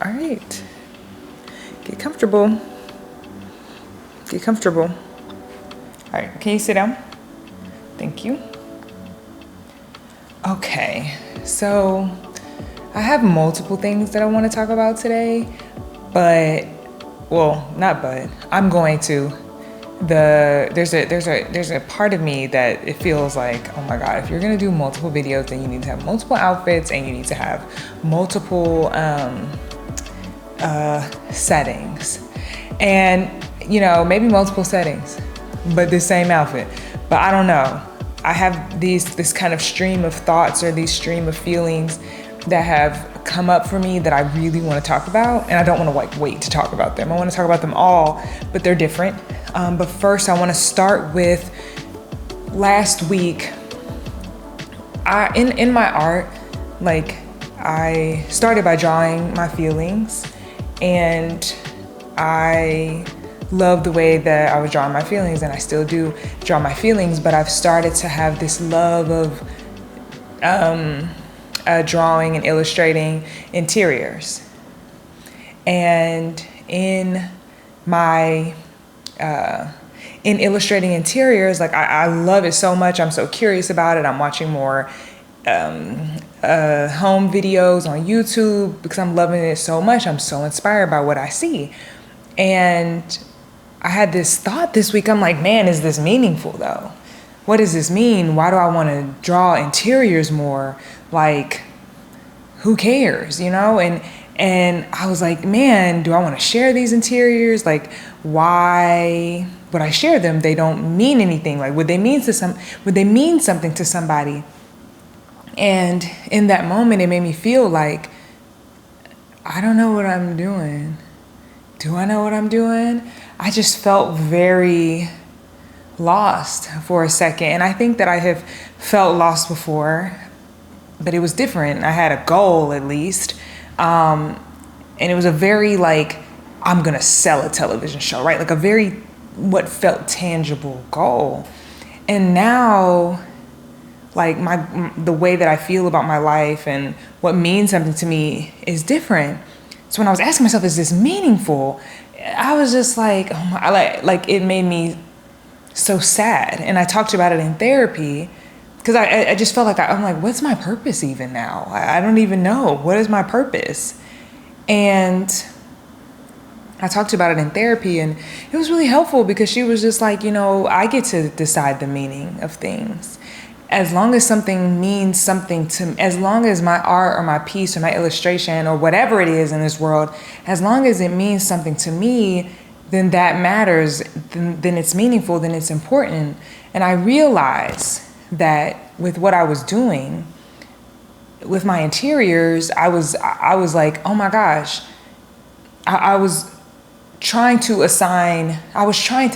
All right. Get comfortable. Get comfortable. All right, can you sit down? Thank you. Okay, so I have multiple things that I want to talk about today, I'm going to. There's a part of me that it feels like, oh my God, if you're gonna do multiple videos, then you need to have multiple outfits and you need to have multiple settings, and maybe multiple settings, but the same outfit. But I don't know. I have this kind of stream of thoughts or these stream of feelings that have come up for me that I really want to talk about, and I don't want to wait to talk about them. I want to talk about them all, but they're different. But first, I want to start with last week. In my art, I started by drawing my feelings, and I love the way that I was drawing my feelings, and I still do draw my feelings, but I've started to have this love of drawing and illustrating interiors. And in illustrating interiors, I love it so much. I'm so curious about it. I'm watching more home videos on YouTube because I'm loving it so much. I'm so inspired by what I see. And I had this thought this week. I'm like, man, is this meaningful though? What does this mean? Why do I want to draw interiors more? Who cares, And I was like, man, do I want to share these interiors? Why would I share them? They don't mean anything. Would they mean something to somebody? And in that moment, it made me feel like, I don't know what I'm doing. Do I know what I'm doing? I just felt very lost for a second. And I think that I have felt lost before, but it was different. I had a goal at least. And it was a very I'm gonna sell a television show, right? A very what felt tangible goal. And now the way that I feel about my life and what means something to me is different. So when I was asking myself, is this meaningful? I was just like, oh my, it made me so sad. And I talked about it in therapy because I just felt I'm like, what's my purpose even now? I don't even know. What is my purpose? And I talked about it in therapy, and it was really helpful because she was just like, I get to decide the meaning of things. As long as something means something to me, as long as my art or my piece or my illustration or whatever it is in this world, as long as it means something to me, then that matters, then it's meaningful, then it's important. And I realized that with what I was doing, with my interiors, I was like, oh my gosh, I was trying to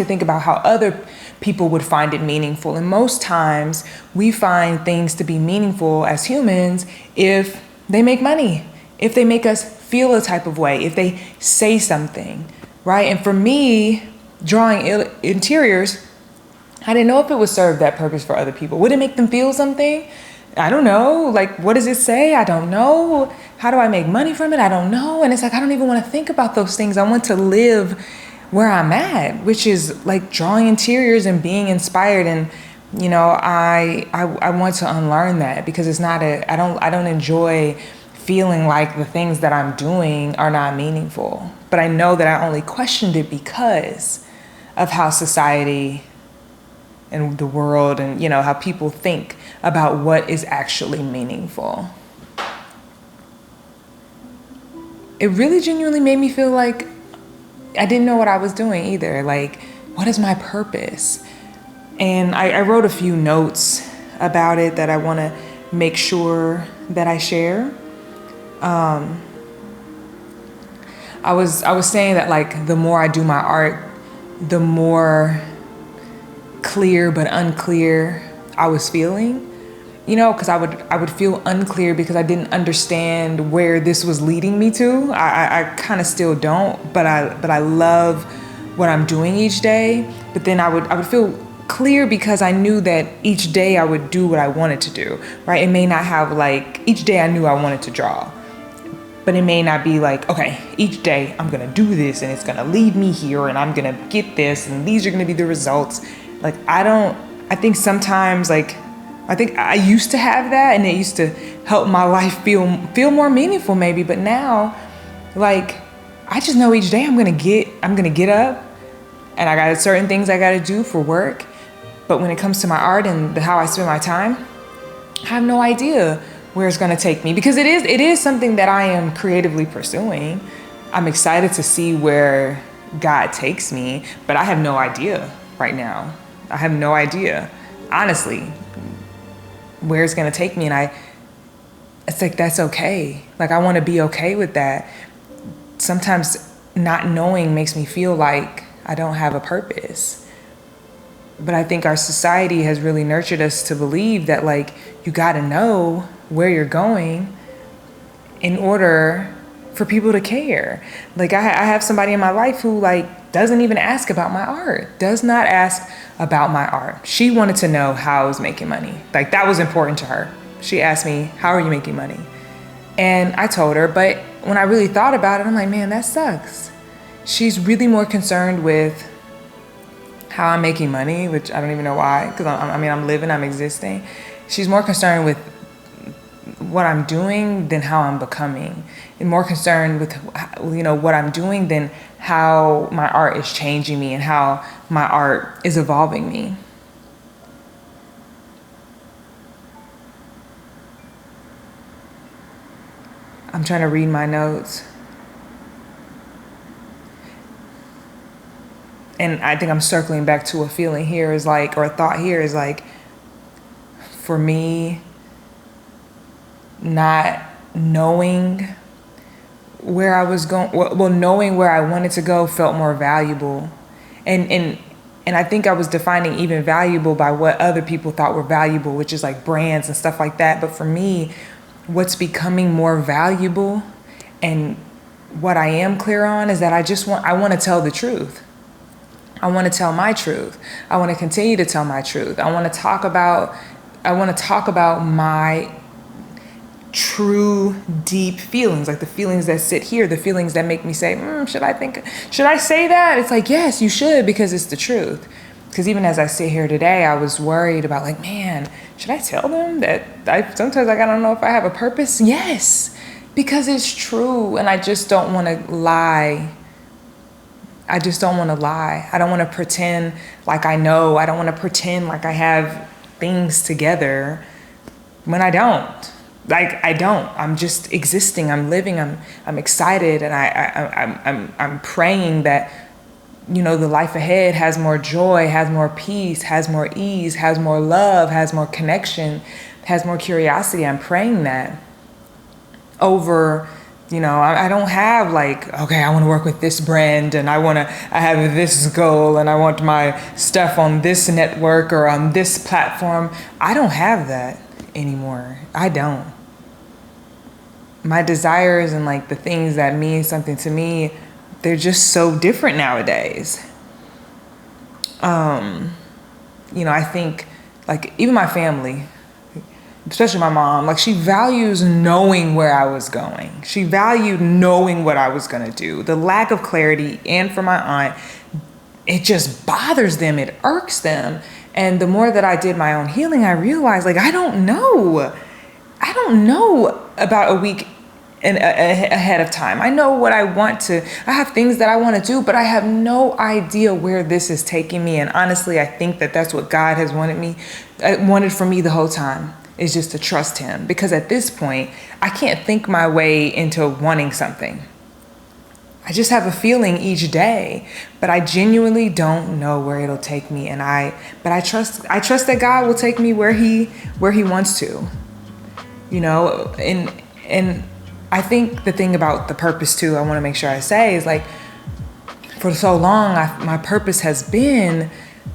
think about how other people would find it meaningful. And most times we find things to be meaningful as humans if they make money, if they make us feel a type of way, if they say something, right? And for me, drawing interiors, I didn't know if it would serve that purpose for other people. Would it make them feel something? I don't know. What does it say? I don't know. How do I make money from it? I don't know. And it's I don't even want to think about those things. I want to live where I'm at, which is drawing interiors and being inspired. And, I want to unlearn that because it's not I don't enjoy feeling like the things that I'm doing are not meaningful. But I know that I only questioned it because of how society and the world and, how people think about what is actually meaningful. It really genuinely made me feel like I didn't know what I was doing either. What is my purpose? And I wrote a few notes about it that I want to make sure that I share. I was saying that the more I do my art, the more clear but unclear I was feeling, because I would feel unclear because I didn't understand where this was leading me to. I kind of still don't, but I love what I'm doing each day. But then I would feel clear because I knew that each day I would do what I wanted to do, right? It may not have each day I knew I wanted to draw, but it may not be like, okay, each day I'm gonna do this and it's gonna lead me here and I'm gonna get this and these are gonna be the results. Like, I think sometimes, like, I think I used to have that and it used to help my life feel more meaningful maybe, but now, like, I just know each day I'm gonna get up and I got certain things I gotta do for work. But when it comes to my art and how I spend my time, I have no idea where it's gonna take me, because it is something that I am creatively pursuing. I'm excited to see where God takes me, but I have no idea right now. I have no idea, honestly, where it's gonna take me. And it's like, that's okay. Like, I wanna be okay with that. Sometimes not knowing makes me feel like I don't have a purpose. But I think our society has really nurtured us to believe that, like, you gotta know where you're going in order for people to care. Like, I have somebody in my life who, like, doesn't even ask about my art, does not ask about my art. She wanted to know how I was making money. Like, that was important to her. She asked me, how are you making money? And I told her, but when I really thought about it, I'm like, man, that sucks. She's really more concerned with how I'm making money, which I don't even know why, because I'm living, I'm existing. She's more concerned with what I'm doing than how I'm becoming, and more concerned with, you know, what I'm doing than how my art is changing me and how my art is evolving me. I'm trying to read my notes. And I think I'm circling back to a feeling here is like, or a thought here is like, for me, not knowing where I was going, well, knowing where I wanted to go felt more valuable. And I think I was defining even valuable by what other people thought were valuable, which is like brands and stuff like that. But for me, what's becoming more valuable and what I am clear on is that I want to tell the truth. I want to tell my truth. I want to continue to tell my truth. I want to talk about my true deep feelings, like the feelings that sit here, the feelings that make me say, should I say that? It's like, yes, you should, because it's the truth. Because even as I sit here today, I was worried about, like, man, should I tell them that sometimes, like, I don't know if I have a purpose? Yes, because it's true. And I just don't want to lie. I don't want to pretend like I know. I don't want to pretend like I have things together when I don't. Like, I don't. I'm just existing. I'm living. I'm excited, and I'm praying that, you know, the life ahead has more joy, has more peace, has more ease, has more love, has more connection, has more curiosity. I'm praying that over. You know, I don't have like, okay, I want to work with this brand and I have this goal and I want my stuff on this network or on this platform. I don't have that anymore. I don't. My desires and like the things that mean something to me, they're just so different nowadays. You know, I think like even my family, especially my mom, like she values knowing where I was going. She valued knowing what I was going to do. The lack of clarity, and for my aunt, it just bothers them. It irks them. And the more that I did my own healing, I realized, like, I don't know about a week ahead of time. I know what I have things that I want to do, but I have no idea where this is taking me. And honestly, I think that that's what God has wanted for me the whole time. Is just to trust him, because at this point, I can't think my way into wanting something. I just have a feeling each day, but I genuinely don't know where it'll take me. But I trust that God will take me where he wants to, you know, and I think the thing about the purpose too, I want to make sure I say is like, for so long, my purpose has been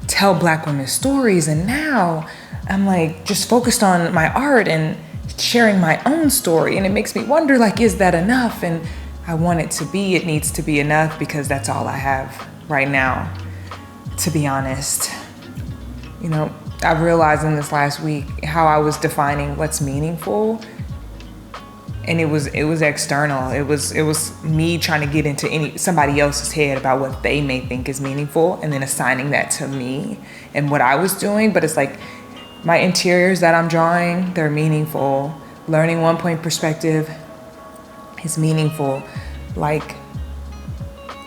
tell Black women's stories. And now I'm like just focused on my art and sharing my own story. And it makes me wonder, like, is that enough? And I want it needs to be enough, because that's all I have right now, to be honest. You know, I've realized in this last week how I was defining what's meaningful. and it was external. It was me trying to get into somebody else's head about what they may think is meaningful, and then assigning that to me and what I was doing. But it's like my interiors that I'm drawing, they're meaningful. Learning one point perspective is meaningful. Like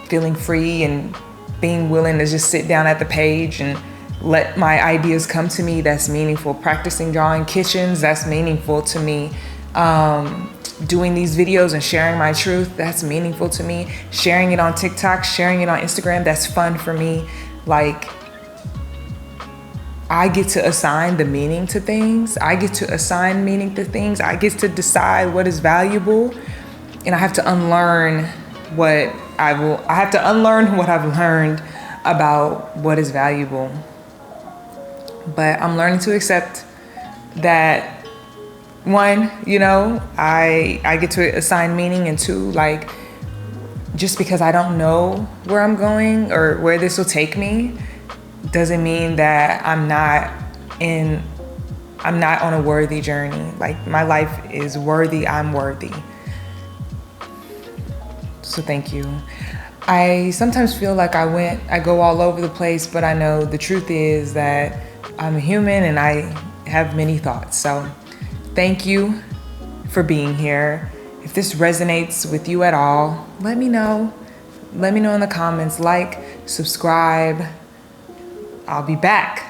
feeling free and being willing to just sit down at the page and let my ideas come to me, that's meaningful. Practicing drawing kitchens, that's meaningful to me. Doing these videos and sharing my truth, that's meaningful to me. Sharing it on TikTok, sharing it on Instagram, that's fun for me. Like, I get to assign the meaning to things. I get to assign meaning to things. I get to decide what is valuable. And I have to unlearn what I've learned about what is valuable. But I'm learning to accept that, one, I get to assign meaning, and two, like, just because I don't know where I'm going or where this will take me doesn't mean that I'm not on a worthy journey. Like, my life is worthy, I'm worthy. So thank you. I sometimes feel like I go all over the place, but I know the truth is that I'm a human and I have many thoughts. So thank you for being here. If this resonates with you at all, let me know. Let me know in the comments. Like, subscribe. I'll be back.